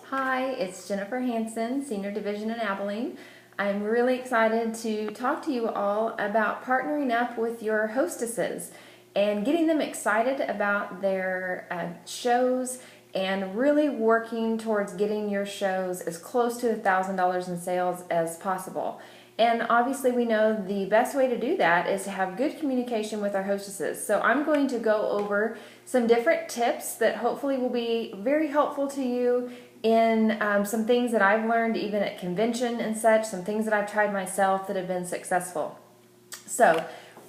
Hi, it's Jennifer Hansen, Senior Division in Abilene. I'm really excited to talk to you all about partnering up with your hostesses and getting them excited about their shows and really working towards getting your shows as close to $1,000 in sales as possible. And obviously we know the best way to do that is to have good communication with our hostesses. So I'm going to go over some different tips that hopefully will be very helpful to you in some things that I've learned even at convention and such, some things that I've tried myself that have been successful. So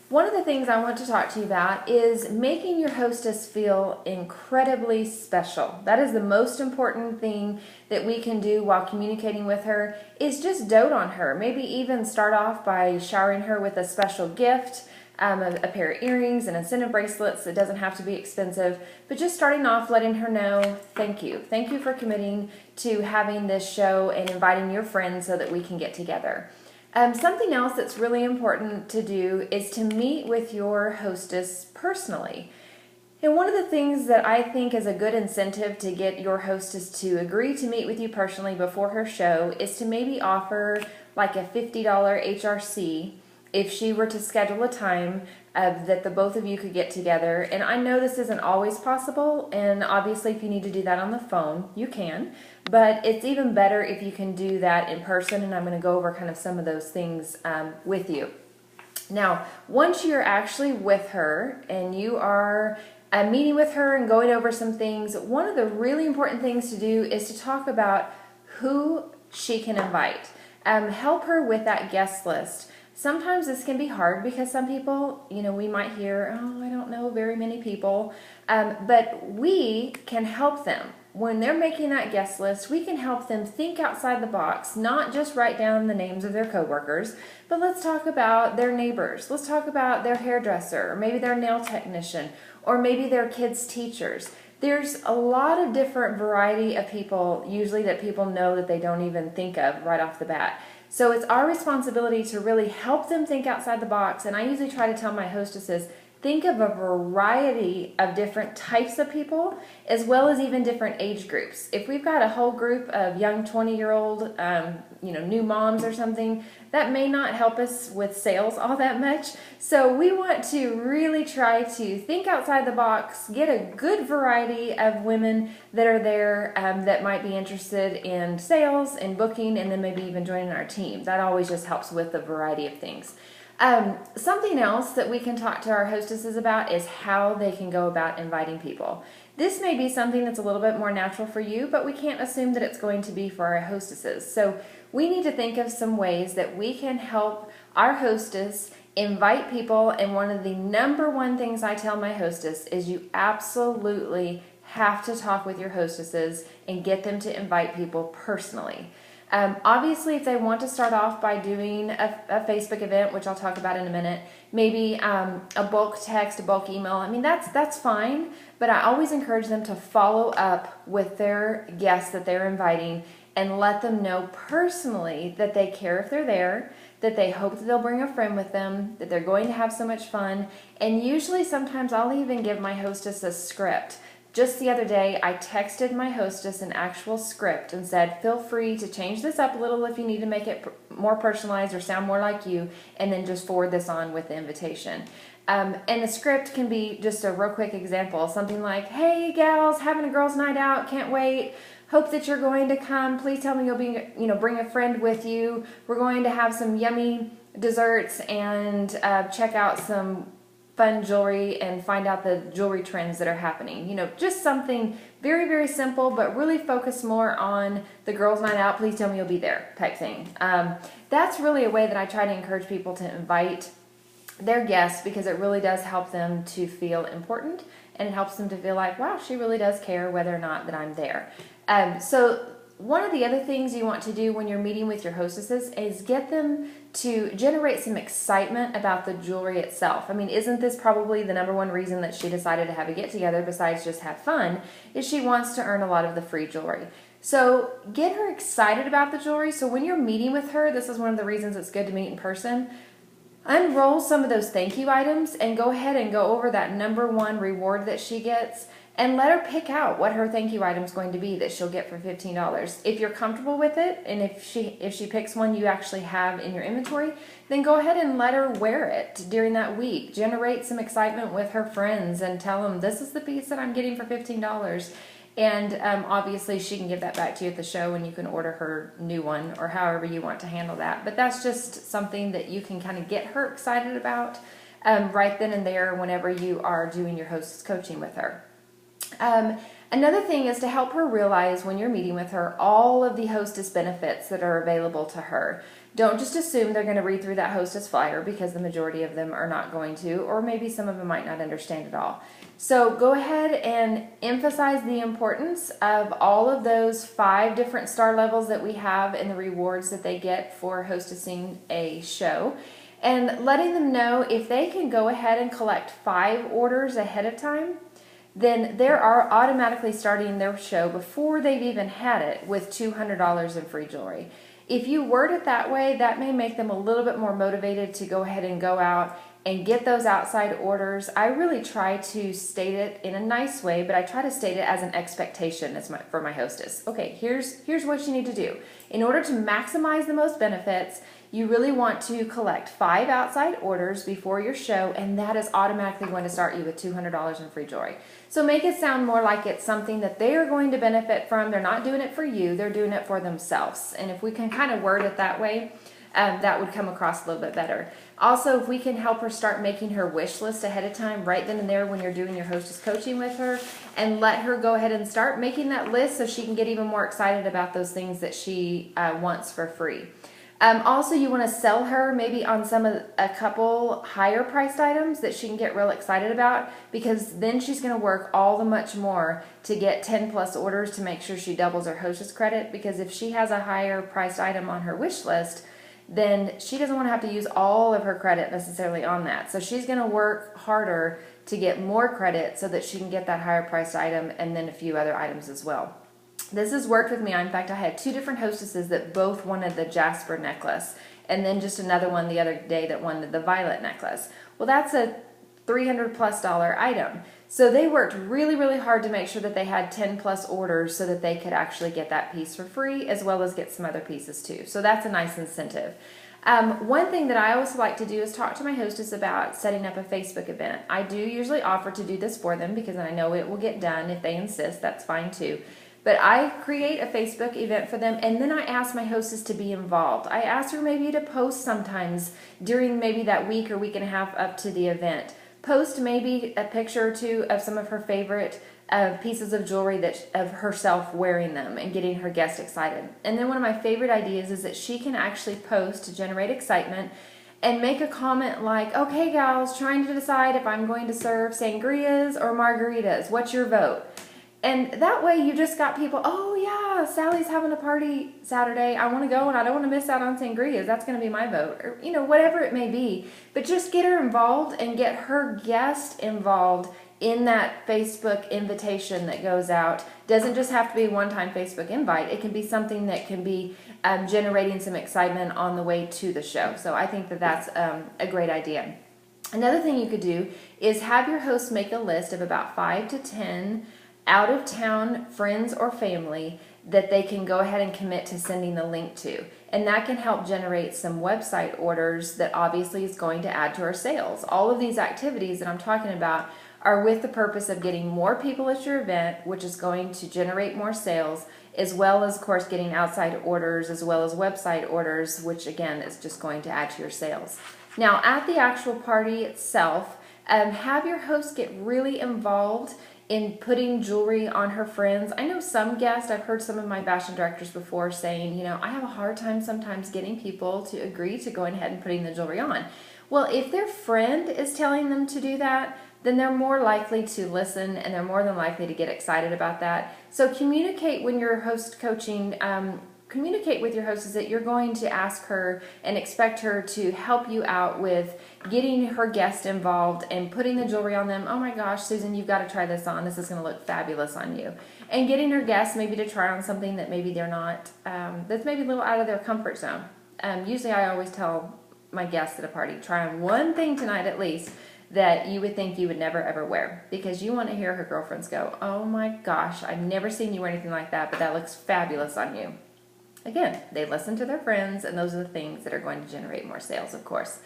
one of the things I want to talk to you about is making your hostess feel incredibly special. That is the most important thing that we can do while communicating with her, is just dote on her. Maybe even start off by showering her with a special gift, a pair of earrings and incentive bracelets. It doesn't have to be expensive, but just starting off letting her know, thank you. Thank you for committing to having this show and inviting your friends so that we can get together. Something else that's really important to do is to meet with your hostess personally. And one of the things that I think is a good incentive to get your hostess to agree to meet with you personally before her show is to maybe offer like a $50 HRC if she were to schedule a time that the both of you could get together. And I know this isn't always possible, and obviously if you need to do that on the phone, you can, but it's even better if you can do that in person, and I'm going to go over kind of some of those things with you. Now, once you're actually with her and you are meeting with her and going over some things, one of the really important things to do is to talk about who she can invite. Help her with that guest list. Sometimes this can be hard because some people, we might hear, oh, I don't know very many people, but we can help them. When they're making that guest list, we can help them think outside the box, not just write down the names of their coworkers, but let's talk about their neighbors. Let's talk about their hairdresser, or maybe their nail technician, or maybe their kids' teachers. There's a lot of different variety of people, usually that people know that they don't even think of right off the bat. So it's our responsibility to really help them think outside the box, and I usually try to tell my hostesses, think of a variety of different types of people, as well as even different age groups. If we've got a whole group of young 20-year-old, new moms or something, that may not help us with sales all that much. So we want to really try to think outside the box, get a good variety of women that are there that might be interested in sales and booking, and then maybe even joining our team. That always just helps with the variety of things. Something else that we can talk to our hostesses about is how they can go about inviting people. This may be something that's a little bit more natural for you, but we can't assume that it's going to be for our hostesses. So we need to think of some ways that we can help our hostess invite people, and one of the number one things I tell my hostess is you absolutely have to talk with your hostesses and get them to invite people personally. Obviously, if they want to start off by doing a Facebook event, which I'll talk about in a minute, maybe a bulk text, a bulk email, that's fine, but I always encourage them to follow up with their guests that they're inviting and let them know personally that they care if they're there, that they hope that they'll bring a friend with them, that they're going to have so much fun, and usually sometimes I'll even give my hostess a script. Just the other day, I texted my hostess an actual script and said, feel free to change this up a little if you need to make it more personalized or sound more like you, and then just forward this on with the invitation. And the script can be just a real quick example, something like, hey gals, having a girls' night out, can't wait. Hope that you're going to come. Please tell me you'll bring a friend with you. We're going to have some yummy desserts and check out some fun jewelry and find out the jewelry trends that are happening. Just something very, very simple, but really focus more on the girls' night out. Please tell me you'll be there type thing. That's really a way that I try to encourage people to invite their guests, because it really does help them to feel important, and it helps them to feel like, wow, she really does care whether or not that I'm there. So one of the other things you want to do when you're meeting with your hostesses is get them to generate some excitement about the jewelry itself. Isn't this probably the number one reason that she decided to have a get-together besides just have fun, is she wants to earn a lot of the free jewelry. So get her excited about the jewelry. So when you're meeting with her, this is one of the reasons it's good to meet in person. Unroll some of those thank you items and go ahead and go over that number one reward that she gets and let her pick out what her thank you item is going to be that she'll get for $15. If you're comfortable with it, and if she picks one you actually have in your inventory, then go ahead and let her wear it during that week. Generate some excitement with her friends and tell them, this is the piece that I'm getting for $15. And obviously she can give that back to you at the show, and you can order her new one or however you want to handle that. But that's just something that you can kind of get her excited about right then and there whenever you are doing your hostess coaching with her. Another thing is to help her realize when you're meeting with her all of the hostess benefits that are available to her. Don't just assume they're going to read through that hostess flyer, because the majority of them are not going to, or maybe some of them might not understand it all. So go ahead and emphasize the importance of all of those 5 different star levels that we have and the rewards that they get for hostessing a show, and letting them know if they can go ahead and collect 5 orders ahead of time, then they are automatically starting their show before they've even had it with $200 in free jewelry. If you word it that way, that may make them a little bit more motivated to go ahead and go out and get those outside orders. I really try to state it in a nice way, but I try to state it as an expectation for my hostess. Okay, here's what you need to do. In order to maximize the most benefits, you really want to collect 5 outside orders before your show, and that is automatically going to start you with $200 in free jewelry. So make it sound more like it's something that they are going to benefit from. They're not doing it for you, they're doing it for themselves. And if we can kind of word it that way, that would come across a little bit better. Also, if we can help her start making her wish list ahead of time, right then and there when you're doing your hostess coaching with her, and let her go ahead and start making that list so she can get even more excited about those things that she wants for free. Also, you want to sell her maybe on a couple higher priced items that she can get real excited about, because then she's going to work all the much more to get 10 plus orders to make sure she doubles her hostess credit. Because if she has a higher priced item on her wish list, then she doesn't want to have to use all of her credit necessarily on that. So she's going to work harder to get more credit so that she can get that higher priced item and then a few other items as well. This has worked with me. In fact, I had 2 different hostesses that both wanted the jasper necklace, and then just another one the other day that wanted the violet necklace. Well, that's a $300+ item. So they worked really, really hard to make sure that they had 10 plus orders so that they could actually get that piece for free, as well as get some other pieces too. So that's a nice incentive. One thing that I always like to do is talk to my hostess about setting up a Facebook event. I do usually offer to do this for them because I know it will get done. If they insist, that's fine too. But I create a Facebook event for them, and then I ask my hostess to be involved. I ask her maybe to post sometimes during maybe that week or week and a half up to the event. Post maybe a picture or 2 of some of her favorite pieces of jewelry of herself wearing them and getting her guests excited. And then one of my favorite ideas is that she can actually post to generate excitement and make a comment like, okay gals, trying to decide if I'm going to serve sangrias or margaritas. What's your vote? And that way you just got people, oh yeah, Sally's having a party Saturday. I want to go and I don't want to miss out on sangrias. That's going to be my vote. Or, whatever it may be. But just get her involved and get her guest involved in that Facebook invitation that goes out. Doesn't just have to be a one-time Facebook invite. It can be something that can be generating some excitement on the way to the show. So I think that that's a great idea. Another thing you could do is have your host make a list of about 5 to 10 out-of-town friends or family that they can go ahead and commit to sending the link to. And that can help generate some website orders that obviously is going to add to our sales. All of these activities that I'm talking about are with the purpose of getting more people at your event, which is going to generate more sales, as well as, of course, getting outside orders as well as website orders, which again is just going to add to your sales. Now, at the actual party itself, have your host get really involved in putting jewelry on her friends. I know some guests, I've heard some of my fashion directors before saying, I have a hard time sometimes getting people to agree to going ahead and putting the jewelry on. Well, if their friend is telling them to do that, then they're more likely to listen and they're more than likely to get excited about that. So communicate when you're host coaching, communicate with your hostess that you're going to ask her and expect her to help you out with getting her guest involved and putting the jewelry on them. Oh my gosh, Susan, you've got to try this on. This is going to look fabulous on you. And getting her guests maybe to try on something that maybe they're not, that's maybe a little out of their comfort zone. Usually I always tell my guests at a party, try on one thing tonight at least that you would think you would never ever wear, because you want to hear her girlfriends go, oh my gosh, I've never seen you wear anything like that, but that looks fabulous on you. Again, they listen to their friends, and those are the things that are going to generate more sales, of course.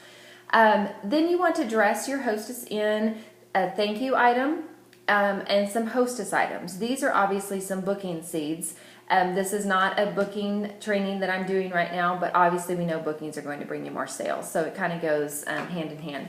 Then you want to dress your hostess in a thank you item and some hostess items. These are obviously some booking seeds. This is not a booking training that I'm doing right now, but obviously we know bookings are going to bring you more sales, so it kind of goes hand in hand.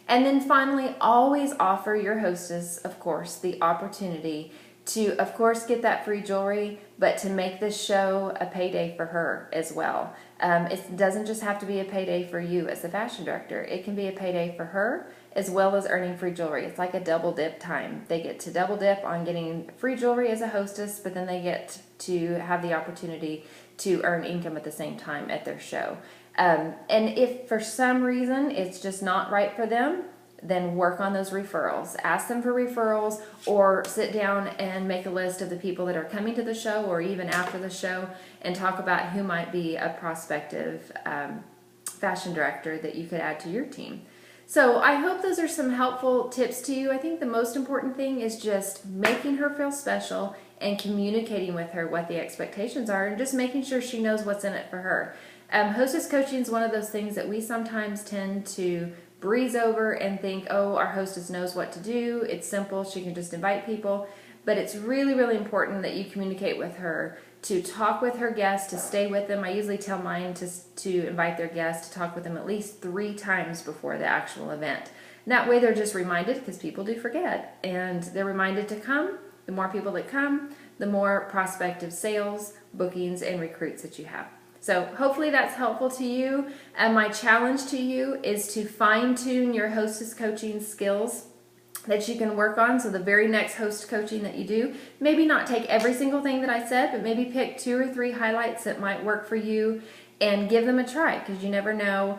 And then finally, always offer your hostess, of course, the opportunity to, of course, get that free jewelry, but to make this show a payday for her as well. It doesn't just have to be a payday for you as the fashion director. It can be a payday for her as well as earning free jewelry. It's like a double dip time. They get to double dip on getting free jewelry as a hostess, but then they get to have the opportunity to earn income at the same time at their show. And if for some reason it's just not right for them, then work on those referrals. Ask them for referrals, or sit down and make a list of the people that are coming to the show or even after the show, and talk about who might be a prospective fashion director that you could add to your team. So I hope those are some helpful tips to you. I think the most important thing is just making her feel special and communicating with her what the expectations are, and just making sure she knows what's in it for her. Hostess coaching is one of those things that we sometimes tend to breeze over and think, oh, our hostess knows what to do. It's simple. She can just invite people. But it's really, really important that you communicate with her, to talk with her guests, to stay with them. I usually tell mine to invite their guests, to talk with them at least 3 times before the actual event. And that way they're just reminded, because people do forget, and they're reminded to come. The more people that come, the more prospective sales, bookings, and recruits that you have. So hopefully that's helpful to you. And my challenge to you is to fine-tune your hostess coaching skills that you can work on. So the very next host coaching that you do, maybe not take every single thing that I said, but maybe pick 2 or 3 highlights that might work for you and give them a try, because you never know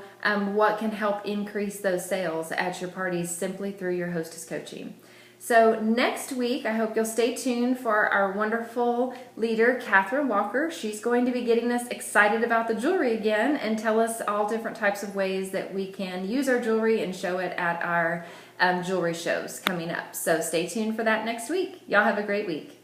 what can help increase those sales at your parties simply through your hostess coaching. So next week, I hope you'll stay tuned for our wonderful leader, Catherine Walker. She's going to be getting us excited about the jewelry again and tell us all different types of ways that we can use our jewelry and show it at our jewelry shows coming up. So stay tuned for that next week. Y'all have a great week.